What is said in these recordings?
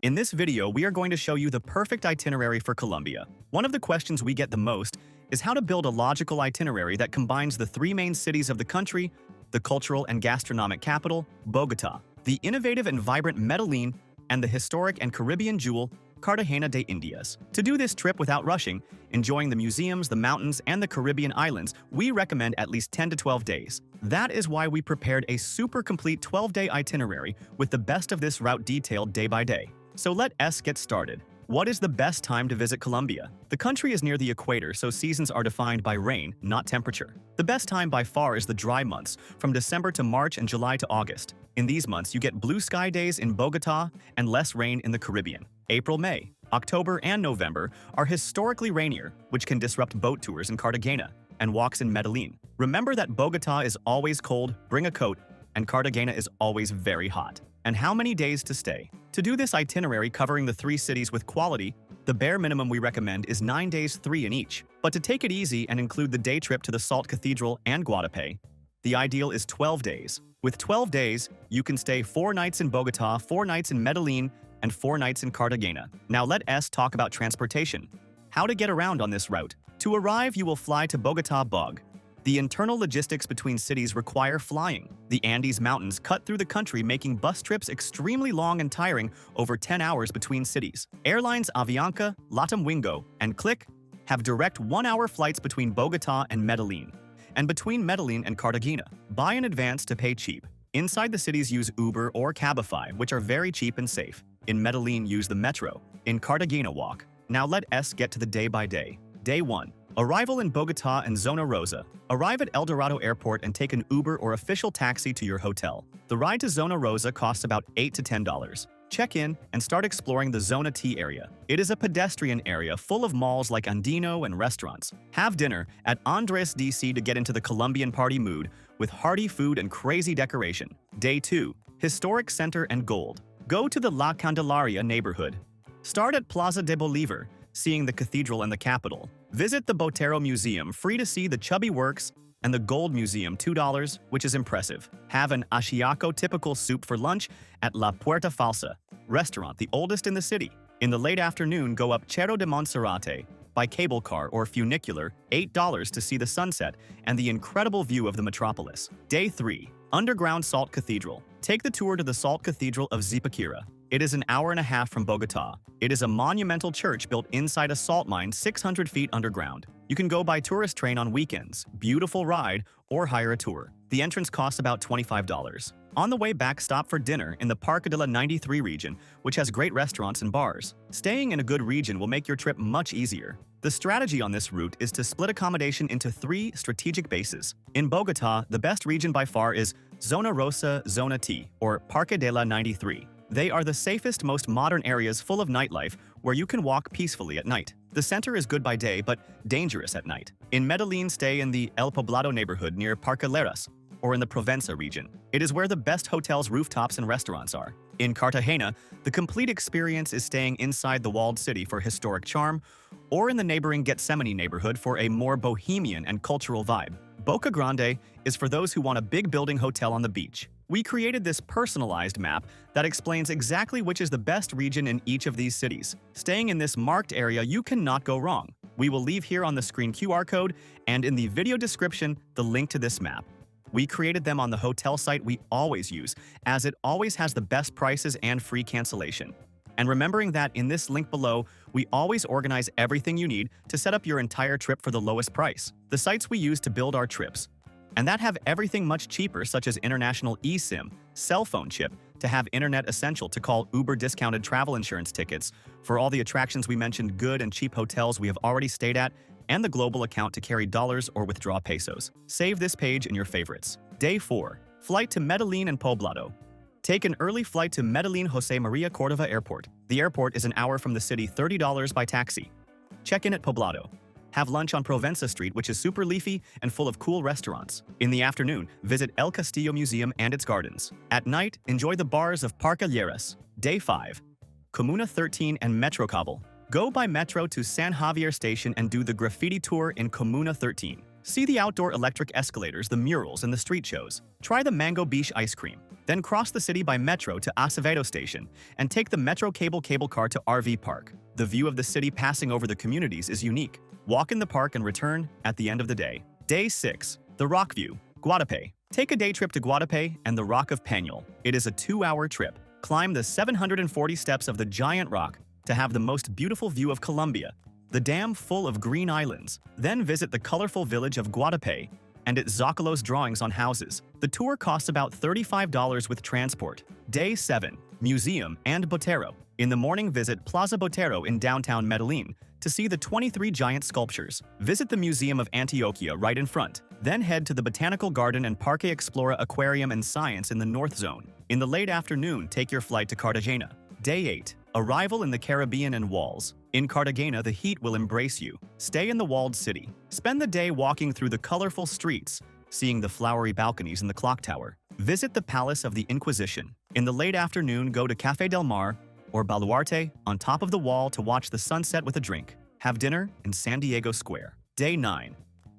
In this video, we are going to show you the perfect itinerary for Colombia. One of the questions we get the most is how to build a logical itinerary that combines the three main cities of the country, the cultural and gastronomic capital, Bogota, the innovative and vibrant Medellin, and the historic and Caribbean jewel, Cartagena de Indias. To do this trip without rushing, enjoying the museums, the mountains, and the Caribbean islands, we recommend at least 10 to 12 days. That is why we prepared a super complete 12-day itinerary with the best of this route detailed day by day. So let us get started. What is the best time to visit Colombia? The country is near the equator, so seasons are defined by rain, not temperature. The best time by far is the dry months, from December to March and July to August. In these months, you get blue sky days in Bogota and less rain in the Caribbean. April, May, October, and November are historically rainier, which can disrupt boat tours in Cartagena and walks in Medellin. Remember that Bogota is always cold, bring a coat, and Cartagena is always very hot. And how many days to stay? To do this itinerary covering the three cities with quality, the bare minimum we recommend is 9 days, 3 in each. But to take it easy and include the day trip to the Salt Cathedral and Guatape, the ideal is 12 days. With 12 days, you can stay 4 nights in Bogota, 4 nights in Medellin, and 4 nights in Cartagena. Now let us talk about transportation. How to get around on this route. To arrive, you will fly to Bogota Bog. The internal logistics between cities require flying. The Andes Mountains cut through the country, making bus trips extremely long and tiring, over 10 hours between cities. Airlines Avianca, Latam Wingo, and Click have direct 1-hour flights between Bogota and Medellin, and between Medellin and Cartagena. Buy in advance to pay cheap. Inside the cities, use Uber or Cabify, which are very cheap and safe. In Medellin, use the metro. In Cartagena, walk. Now let us get to the day by day. Day 1. Arrival in Bogota and Zona Rosa. Arrive at El Dorado Airport and take an Uber or official taxi to your hotel. The ride to Zona Rosa costs about $8 to $10. Check in and start exploring the Zona T area. It is a pedestrian area full of malls like Andino and restaurants. Have dinner at Andres DC to get into the Colombian party mood with hearty food and crazy decoration. Day 2. Historic Center and Gold. Go to the La Candelaria neighborhood. Start at Plaza de Bolívar, seeing the cathedral and the capital. Visit the Botero Museum, free to see the chubby works, and the Gold Museum, $2, which is impressive. Have an ajiaco typical soup for lunch at La Puerta Falsa restaurant, the oldest in the city. In the late afternoon, go up Cerro de Monserrate by cable car or funicular, $8 to see the sunset and the incredible view of the metropolis. Day 3. Underground Salt Cathedral. Take the tour to the Salt Cathedral of Zipaquirá. It is an hour and a half from Bogota. It is a monumental church built inside a salt mine 600 feet underground. You can go by tourist train on weekends, beautiful ride, or hire a tour. The entrance costs about $25. On the way back, stop for dinner in the Parque de la 93 region, which has great restaurants and bars. Staying in a good region will make your trip much easier. The strategy on this route is to split accommodation into 3 strategic bases. In Bogota, the best region by far is Zona Rosa, Zona T, or Parque de la 93. They are the safest, most modern areas full of nightlife where you can walk peacefully at night. The center is good by day, but dangerous at night. In Medellin, stay in the El Poblado neighborhood near Parqueleras, or in the Provenza region. It is where the best hotels, rooftops, and restaurants are. In Cartagena, the complete experience is staying inside the walled city for historic charm, or in the neighboring Gethsemane neighborhood for a more bohemian and cultural vibe. Boca Grande is for those who want a big building hotel on the beach. We created this personalized map that explains exactly which is the best region in each of these cities. Staying in this marked area, you cannot go wrong. We will leave here on the screen QR code and in the video description the link to this map. We created them on the hotel site we always use, as it always has the best prices and free cancellation. And remembering that in this link below, we always organize everything you need to set up your entire trip for the lowest price. The sites we use to build our trips, and that have everything much cheaper, such as international eSIM, cell phone chip, to have internet essential, to call Uber discounted travel insurance tickets, for all the attractions we mentioned, good and cheap hotels we have already stayed at, and the global account to carry dollars or withdraw pesos. Save this page in your favorites. Day 4. Flight to Medellin and Poblado. Take an early flight to Medellin Jose Maria Cordova Airport. The airport is an hour from the city, $30 by taxi. Check in at Poblado. Have lunch on Provenza Street, which is super leafy and full of cool restaurants. In the afternoon, visit El Castillo Museum and its gardens. At night, enjoy the bars of Parqueleras. Day 5. Comuna 13 and Metro Cable. Go by metro to San Javier Station and do the graffiti tour in Comuna 13. See the outdoor electric escalators, the murals, and the street shows. Try the Mango Beach ice cream. Then cross the city by metro to Acevedo Station and take the Metro cable car to RV Park. The view of the city passing over the communities is unique. Walk in the park and return at the end of the day. Day 6. The Rock View, Guatape. Take a day trip to Guatape and the Rock of Peñol. It is a 2-hour trip. Climb the 740 steps of the giant rock to have the most beautiful view of Colombia, the dam full of green islands. Then visit the colorful village of Guatape and its Zócalos drawings on houses. The tour costs about $35 with transport. Day 7. Museum and Botero. In the morning, visit Plaza Botero in downtown Medellin to see the 23 giant sculptures. Visit the Museum of Antioquia right in front. Then head to the Botanical Garden and Parque Explora Aquarium and Science in the North Zone. In the late afternoon, take your flight to Cartagena. Day 8. Arrival in the Caribbean and Walls. In Cartagena, the heat will embrace you. Stay in the walled city. Spend the day walking through the colorful streets, seeing the flowery balconies in the clock tower. Visit the Palace of the Inquisition. In the late afternoon, go to Café del Mar or Baluarte on top of the wall to watch the sunset with a drink. Have dinner in San Diego Square. Day 9.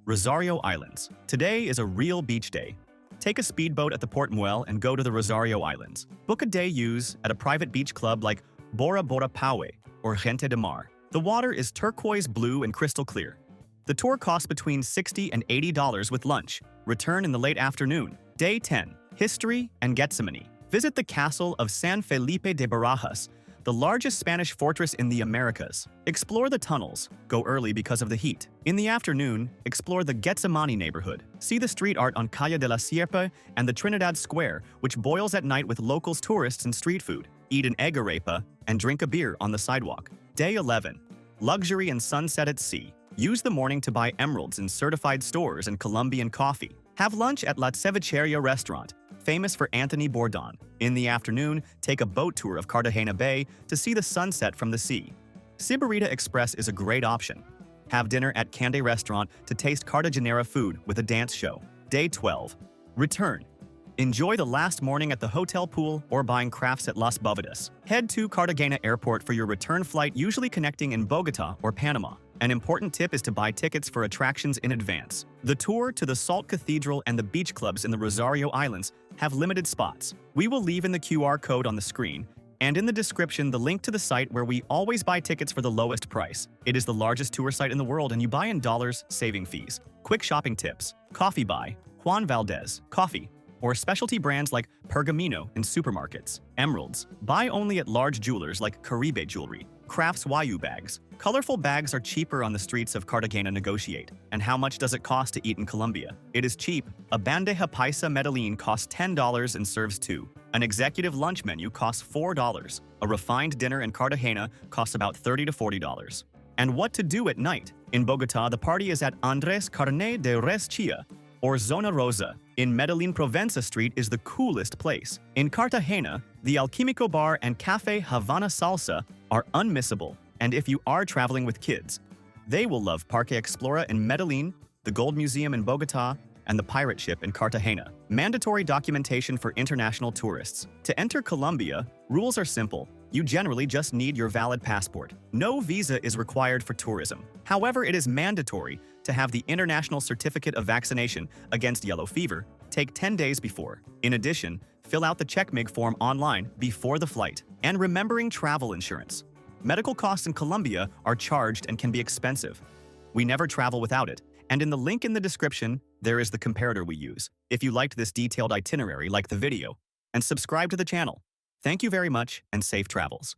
Rosario Islands. Today is a real beach day. Take a speedboat at the Port Muel and go to the Rosario Islands. Book a day use at a private beach club like Bora Bora Paue or Gente de Mar. The water is turquoise blue and crystal clear. The tour costs between $60 and $80 with lunch. Return in the late afternoon. Day 10. History and Gethsemane. Visit the castle of San Felipe de Barajas, the largest Spanish fortress in the Americas. Explore the tunnels. Go early because of the heat. In the afternoon, explore the Gethsemane neighborhood. See the street art on Calle de la Sierpe and the Trinidad Square, which boils at night with locals, tourists, and street food. Eat an egg arepa and drink a beer on the sidewalk. Day 11. Luxury and sunset at sea. Use the morning to buy emeralds in certified stores and Colombian coffee. Have lunch at La Cevicheria restaurant, famous for Anthony Bourdain. In the afternoon, take a boat tour of Cartagena Bay to see the sunset from the sea. Cibarita Express is a great option. Have dinner at Cande Restaurant to taste Cartagenera food with a dance show. Day 12. Return. Enjoy the last morning at the hotel pool or buying crafts at Las Bovedas. Head to Cartagena Airport for your return flight, usually connecting in Bogota or Panama. An important tip is to buy tickets for attractions in advance. The tour to the Salt Cathedral and the beach clubs in the Rosario Islands have limited spots. We will leave in the QR code on the screen and in the description the link to the site where we always buy tickets for the lowest price. It is the largest tour site in the world and you buy in dollars, saving fees. Quick shopping tips. Coffee by Juan Valdez Coffee, or specialty brands like Pergamino in supermarkets. Emeralds. Buy only at large jewelers like Caribe Jewelry. Crafts YU bags. Colorful bags are cheaper on the streets of Cartagena. Negotiate. And how much does it cost to eat in Colombia? It is cheap. A bandeja paisa Medellin costs $10 and serves 2. An executive lunch menu costs $4. A refined dinner in Cartagena costs about $30 to $40. And what to do at night? In Bogota, the party is at Andrés Carne de Res Chia, or Zona Rosa. In Medellin, Provenza Street is the coolest place. In Cartagena, the Alquimico Bar and Cafe Havana Salsa are unmissable. And if you are traveling with kids, they will love Parque Explora in Medellin, the Gold Museum in Bogota, and the Pirate Ship in Cartagena. Mandatory documentation for international tourists. To enter Colombia, rules are simple. You generally just need your valid passport. No visa is required for tourism. However, it is mandatory to have the International Certificate of Vaccination against Yellow Fever take 10 days before. In addition, fill out the CheckMig form online before the flight. And remembering travel insurance. Medical costs in Colombia are charged and can be expensive. We never travel without it. And in the link in the description, there is the comparator we use. If you liked this detailed itinerary, like the video and subscribe to the channel. Thank you very much and safe travels.